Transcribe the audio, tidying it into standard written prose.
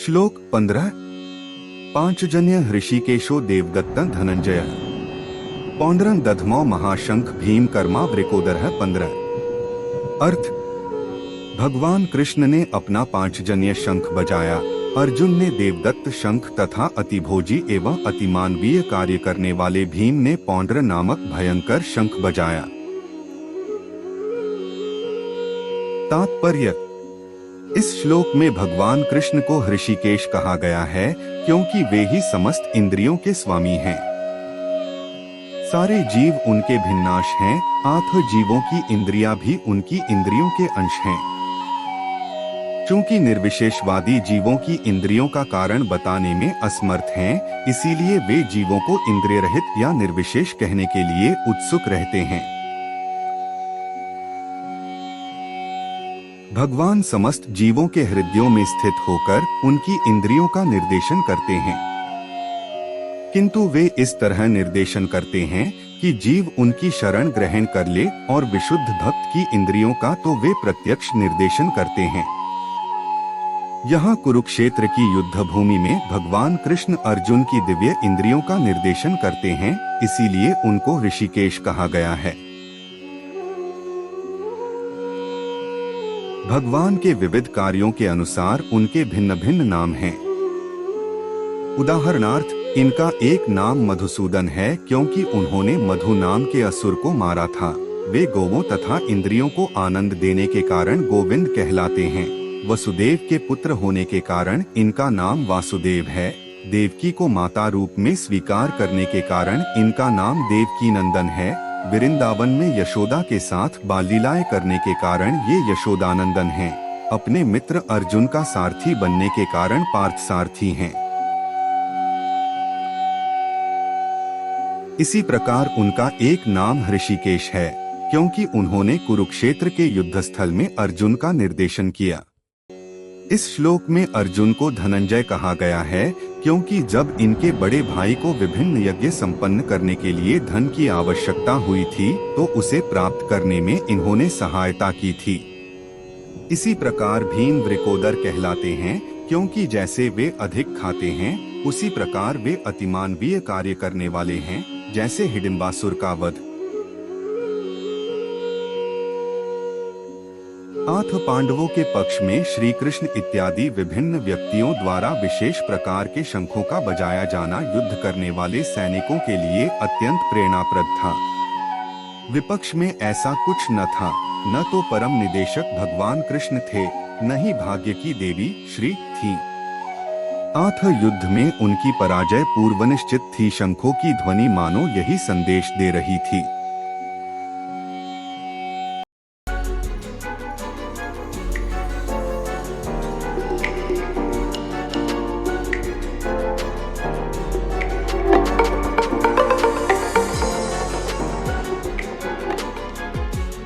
श्लोक 15। पांचजन्य हृषिकेशो देवदत्त धनंजय पौंड्रं दधमो महाशंख भीम कर्मा वृकोदर 15। अर्थ: भगवान कृष्ण ने अपना पांचजन्य शंख बजाया। अर्जुन ने देवदत्त शंख तथा अतिभोजी एवं अतिमानवीय कार्य करने वाले भीम ने पौंड्र नामक भयंकर शंख बजाया। तात्पर्य: इस श्लोक में भगवान कृष्ण को हृषिकेश कहा गया है क्योंकि वे ही समस्त इंद्रियों के स्वामी हैं। सारे जीव उनके भिन्नाश हैं, आठ जीवों की इंद्रियां भी उनकी इंद्रियों के अंश हैं। चूंकि निर्विशेषवादी जीवों की इंद्रियों का कारण बताने में असमर्थ हैं, इसीलिए वे जीवों को इंद्रिय रहित या निर्विशेष कहने के लिए उत्सुक रहते हैं। भगवान समस्त जीवों के हृदयों में स्थित होकर उनकी इंद्रियों का निर्देशन करते हैं, किंतु वे इस तरह निर्देशन करते हैं कि जीव उनकी शरण ग्रहण कर ले, और विशुद्ध भक्त की इंद्रियों का तो वे प्रत्यक्ष निर्देशन करते हैं। यहाँ कुरुक्षेत्र की युद्ध भूमि में भगवान कृष्ण अर्जुन की दिव्य इंद्रियों का निर्देशन करते हैं, इसीलिए उनको ऋषिकेश कहा गया है। भगवान के विविध कार्यों के अनुसार उनके भिन्न भिन्न नाम हैं। उदाहरणार्थ, इनका एक नाम मधुसूदन है क्योंकि उन्होंने मधु नाम के असुर को मारा था। वे गौओं तथा इंद्रियों को आनंद देने के कारण गोविंद कहलाते हैं। वसुदेव के पुत्र होने के कारण इनका नाम वासुदेव है। देवकी को माता रूप में स्वीकार करने के कारण इनका नाम देवकी नंदन है। वृंदावन में यशोदा के साथ बाल लीलाएं करने के कारण ये यशोदानंदन हैं। अपने मित्र अर्जुन का सारथी बनने के कारण पार्थ सारथी हैं। इसी प्रकार उनका एक नाम हृषिकेश है क्योंकि उन्होंने कुरुक्षेत्र के युद्धस्थल में अर्जुन का निर्देशन किया। इस श्लोक में अर्जुन को धनंजय कहा गया है क्योंकि जब इनके बड़े भाई को विभिन्न यज्ञ संपन्न करने के लिए धन की आवश्यकता हुई थी तो उसे प्राप्त करने में इन्होंने सहायता की थी। इसी प्रकार भीम वृकोदर कहलाते हैं क्योंकि जैसे वे अधिक खाते हैं, उसी प्रकार वे अतिमानवीय कार्य करने वाले हैं, जैसे हिडिंबासुर का वध। आठ पांडवों के पक्ष में श्री कृष्ण इत्यादि विभिन्न व्यक्तियों द्वारा विशेष प्रकार के शंखों का बजाया जाना युद्ध करने वाले सैनिकों के लिए अत्यंत प्रेरणाप्रद था। विपक्ष में ऐसा कुछ न था। न तो परम निदेशक भगवान कृष्ण थे, न ही भाग्य की देवी श्री थी। आठ युद्ध में उनकी पराजय पूर्व निश्चित थी। शंखों की ध्वनि मानो यही संदेश दे रही थी।